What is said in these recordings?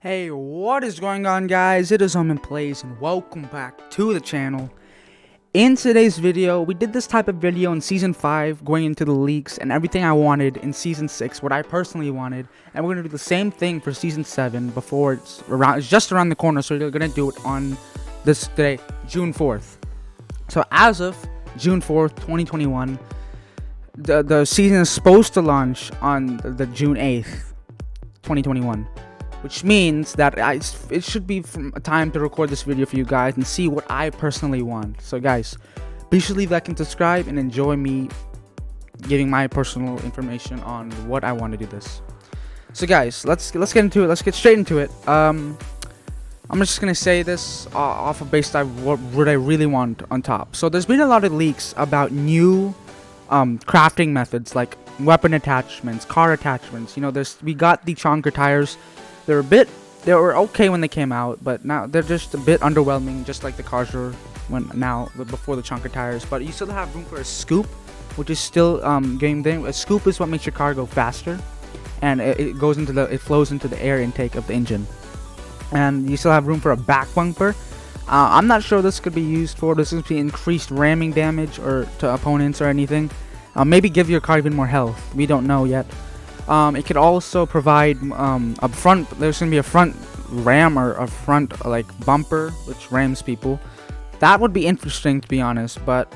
Hey, what is going on, guys? It is Plays, and welcome back to the channel. In today's video, we did this type of video in Season 5, going into the leaks and everything I wanted in Season 6, what I personally wanted, and we're going to do the same thing for Season 7 before it's just around the corner, so we're going to do it on this day, June 4th. So as of June 4th, 2021, the season is supposed to launch on the June 8th, 2021. Which means that it should be from a time to record this video for you guys and see what I personally want. So guys, be sure to leave a like and subscribe and enjoy me giving my personal information on what I want to do this. So guys, let's get into it. Let's get straight into it. I'm just gonna say this off of based on what I really want on top. So there's been a lot of leaks about new crafting methods like weapon attachments, car attachments. You know, we got the chonker tires. They were okay when they came out, but now they're just a bit underwhelming, just like the cars were before the chonker tires. But you still have room for a scoop, which is still game thing. A scoop is what makes your car go faster, and it flows into the air intake of the engine. And you still have room for a back bumper. I'm not sure this could be used for. This could be increased ramming damage or to opponents or anything. Maybe give your car even more health. We don't know yet. It could also provide a front. There's gonna be a front ram or a front bumper which rams people. That would be interesting, to be honest. But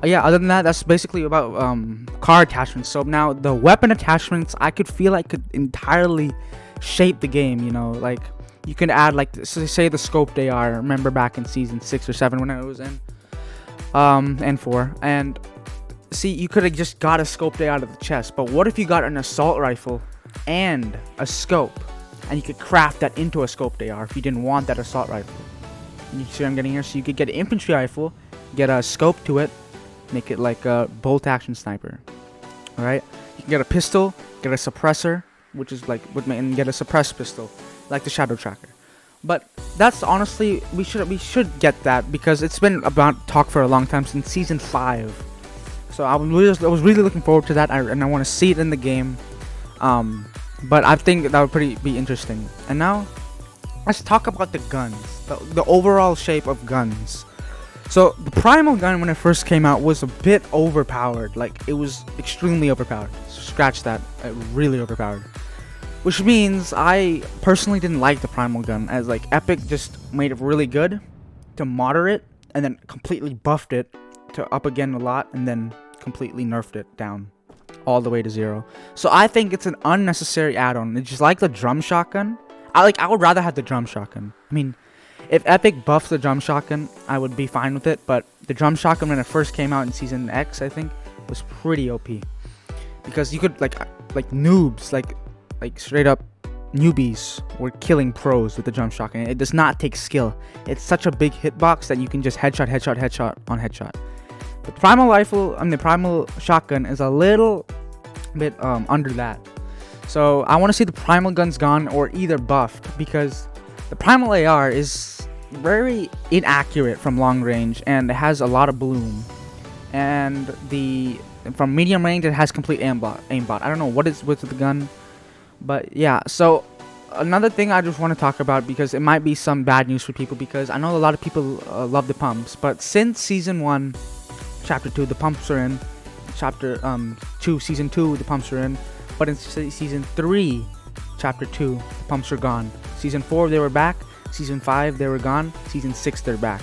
yeah, other than that, that's basically about car attachments. So now the weapon attachments, I could feel like could entirely shape the game. You know, like you can add say the scoped AR. Remember back in season 6 or 7 when I was in and 4 and. See, you could have just got a scope day out of the chest, but what if you got an assault rifle and a scope, and you could craft that into a scope AR if you didn't want that assault rifle? You see what I'm getting here? So you could get an infantry rifle, get a scope to it, make it like a bolt action sniper. Alright? You can get a pistol, get a suppressor, which is and get a suppressed pistol, like the Shadow Tracker. But that's honestly, we should get that because it's been about talk for a long time, since season 5. So I was really looking forward to that, and I want to see it in the game. But I think that would be interesting. And now, let's talk about the guns, the overall shape of guns. So the Primal Gun, when it first came out, was a bit overpowered. Like, it was extremely overpowered. Scratch that, really overpowered. Which means I personally didn't like the Primal Gun, as Epic just made it really good to moderate, and then completely buffed it to up again a lot, and then completely nerfed it down all the way to 0. So I think it's an unnecessary add-on. It's just like the drum shotgun. I would rather have the drum shotgun. I mean, if Epic buffs the drum shotgun, I would be fine with it. But the drum shotgun, when it first came out in season X, I think, was pretty OP, because you could like noobs, like straight up newbies were killing pros with the drum shotgun. It does not take skill. It's such a big hitbox that you can just headshot on headshot. The Primal Shotgun is a little bit under that. So I want to see the Primal Guns gone or either buffed, because the Primal AR is very inaccurate from long range and it has a lot of bloom. And from medium range, it has complete aimbot. I don't know what it's with the gun, but yeah. So another thing I just want to talk about, because it might be some bad news for people, because I know a lot of people love the pumps, but since season 1 chapter 2 the pumps are in, chapter 2 season 2 the pumps are in, but in season 3 chapter 2 the pumps are gone. Season 4 they were back, season 5 they were gone, season 6 they're back,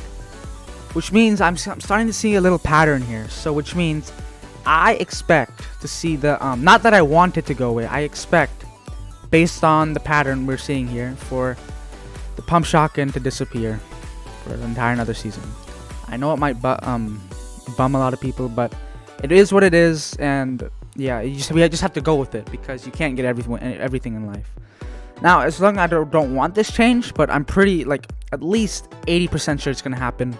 which means I'm starting to see a little pattern here. So which means I expect to see the not that I want it to go away, I expect, based on the pattern we're seeing here, for the pump shotgun to disappear for the entire another season. I know it might bum a lot of people, but it is what it is, and yeah, we just have to go with it, because you can't get everything in life. Now, as long as I don't want this change, but I'm pretty at least 80% sure it's gonna happen.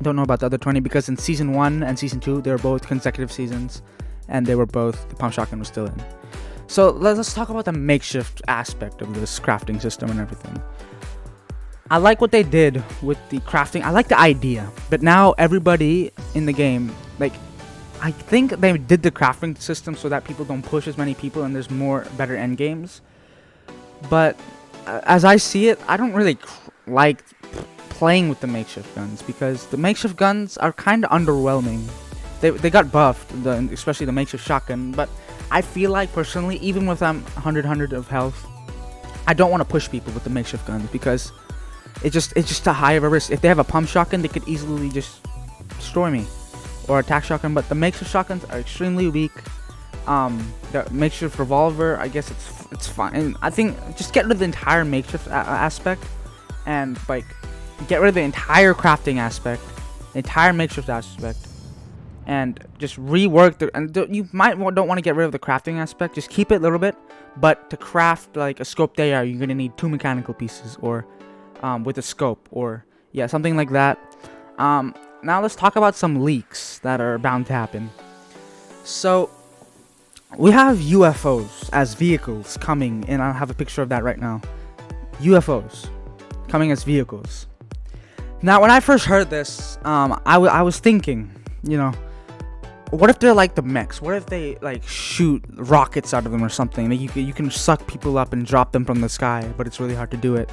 Don't know about the other 20, because in season 1 and season 2 they were both consecutive seasons, and the pump shotgun was still in. So let's talk about the makeshift aspect of this crafting system and everything. I like what they did with the crafting. I like the idea, but now everybody in the game, I think they did the crafting system so that people don't push as many people and there's better end games. But as I see it, I don't really like playing with the makeshift guns because the makeshift guns are kind of underwhelming. They got buffed, especially the makeshift shotgun, but I feel like personally, even with 100 of health, I don't want to push people with the makeshift guns because it's just a high of a risk. If they have a pump shotgun, they could easily just destroy me, or attack shotgun. But the makeshift shotguns are extremely weak. The makeshift revolver, I guess it's fine. And I think just get rid of the entire makeshift aspect, and like get rid of the entire crafting aspect, the entire makeshift aspect, and just rework the. And you don't want to get rid of the crafting aspect. Just keep it a little bit. But to craft like a scoped AR, you're gonna need 2 mechanical pieces, or with a scope, or yeah, something like that. Now let's talk about some leaks that are bound to happen. So we have UFOs as vehicles coming, and I have a picture of that right now. UFOs coming as vehicles. Now, when I first heard this, I was thinking, what if they're like the mechs? What if they like shoot rockets out of them or something? Like you can suck people up and drop them from the sky, but it's really hard to do it.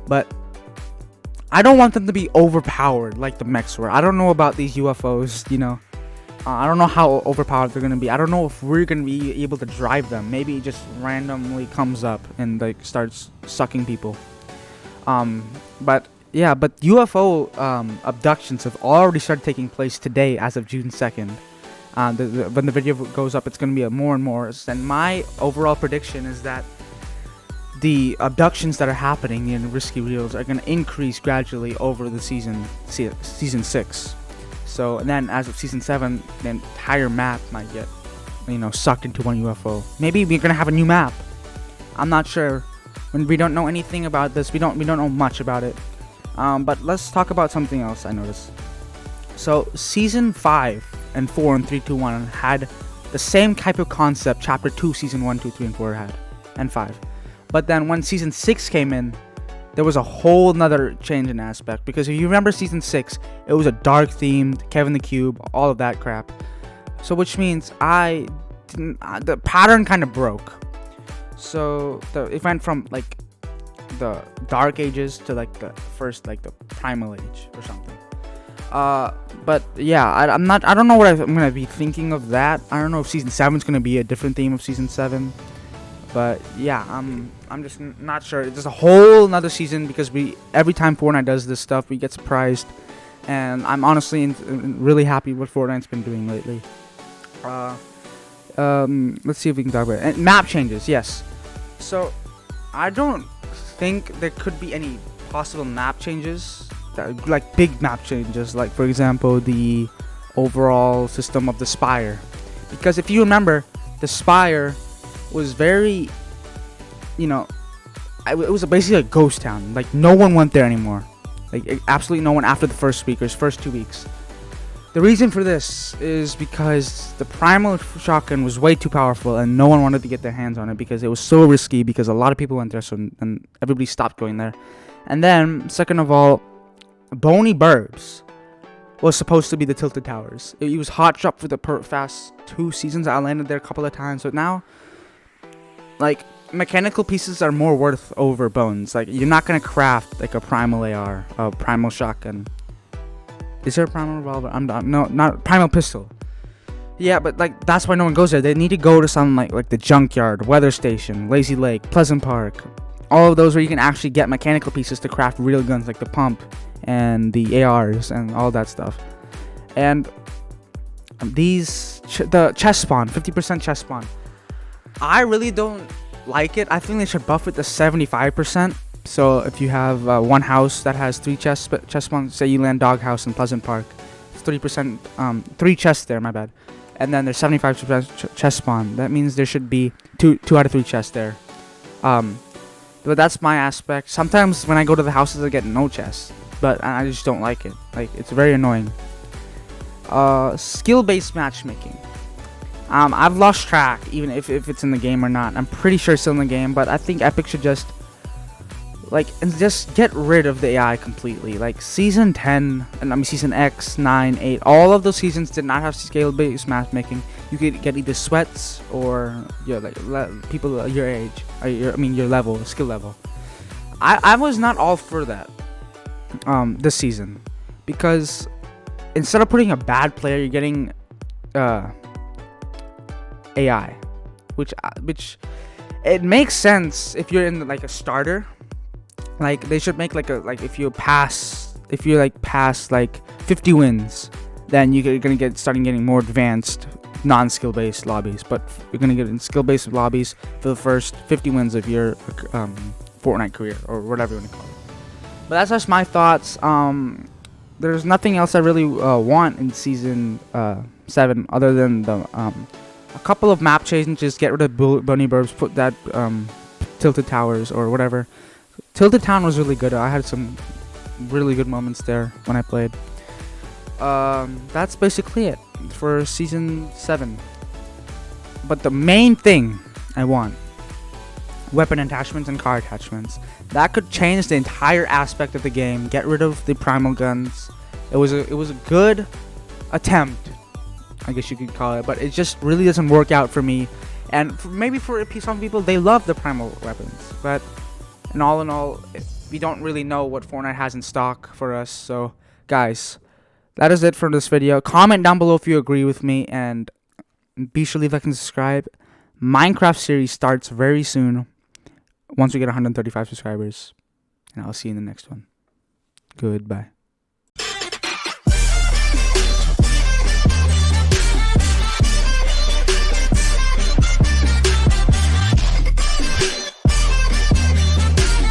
But I don't want them to be overpowered like the mechs were. I don't know about these UFOs, I don't know how overpowered they're gonna be. I don't know if we're gonna be able to drive them. Maybe it just randomly comes up and like starts sucking people. But UFO abductions have already started taking place today, as of June 2nd. When the video goes up, it's going to be more and more. And my overall prediction is that the abductions that are happening in Risky Reels are going to increase gradually over the season 6. So, and then as of season 7, the entire map might get, sucked into one UFO. Maybe we're going to have a new map. I'm not sure. When we don't know anything about this, we don't know much about it. But let's talk about something else I noticed. So season 5 and 4 and 3, 2, 1 had the same type of concept chapter 2, season 1, 2, 3, and 4 had, and 5. But then when season 6 came in, there was a whole nother change in aspect. Because if you remember season 6, it was a dark themed, Kevin the Cube, all of that crap. So which means the pattern kind of broke. So it went from like the dark ages to like the first, like the primal age or something. But yeah, I don't know what I'm gonna be thinking of that. I don't know if season 7 is gonna be a different theme of season 7. But yeah, I'm just not sure. It's just a whole another season because every time Fortnite does this stuff, we get surprised, and I'm honestly really happy with what Fortnite's been doing lately. Let's see if we can talk about it. And map changes, yes. So I don't think there could be any possible map changes, like big map changes, like for example the overall system of the Spire, because if you remember, the Spire was very, it was basically a ghost town. Like no one went there anymore, like absolutely no one after the first 2 weeks. The reason for this is because the Primal shotgun was way too powerful and no one wanted to get their hands on it because it was so risky, because a lot of people went there, and everybody stopped going there. And then second of all, Boney Burbs was supposed to be the Tilted Towers. It was hot drop for the past 2 seasons. I landed there a couple of times, but now like mechanical pieces are more worth over bones. Like you're not gonna craft like a Primal AR, a Primal shotgun. Is there a Primal revolver? Not Primal pistol. Yeah, but like that's why no one goes there. They need to go to some like the Junkyard, Weather Station, Lazy Lake, Pleasant Park, all of those where you can actually get mechanical pieces to craft real guns, like the pump and the ARs and all that stuff. And the chest spawn, 50% chest spawn, I really don't like it. I think they should buff it to 75%. So if you have one house that has 3 chest spawns, say you land Doghouse in Pleasant Park, it's 3%, 3 chests there, my bad. And then there's 75% chest spawn. That means there should be 2 out of 3 chests there. But that's my aspect. Sometimes when I go to the houses, I get no chests, but I just don't like it. Like it's very annoying. Skill-based matchmaking. I've lost track, even if it's in the game or not. I'm pretty sure it's still in the game, but I think Epic should just get rid of the AI completely. Like season 10, season X, 9, 8, all of those seasons did not have skill-based matchmaking. You could get either sweats or people your age, or your level, skill level. I was not all for that this season, because instead of putting a bad player, you're getting AI, which it makes sense if you're in like a starter. Like they should make like if you pass like 50 wins, then you're gonna starting getting more advanced non-skill based lobbies. But you're gonna get in skill based lobbies for the first 50 wins of your Fortnite career, or whatever you want to call it. But that's just my thoughts. There's nothing else I really want in season 7 other than the a couple of map changes. Get rid of bunny burbs, put that tilted towers or whatever. Tilted Town was really good. I had some really good moments there when I played. That's basically it for season 7. But the main thing I want, weapon attachments and car attachments. That could change the entire aspect of the game. Get rid of the Primal Guns. It was a good attempt, I guess you could call it, but it just really doesn't work out for me. And maybe for some people, they love the primal weapons, but in all, we don't really know what Fortnite has in stock for us. So, guys, that is it for this video. Comment down below if you agree with me, and be sure to leave a like and subscribe. Minecraft series starts very soon, once we get 135 subscribers, and I'll see you in the next one. Goodbye.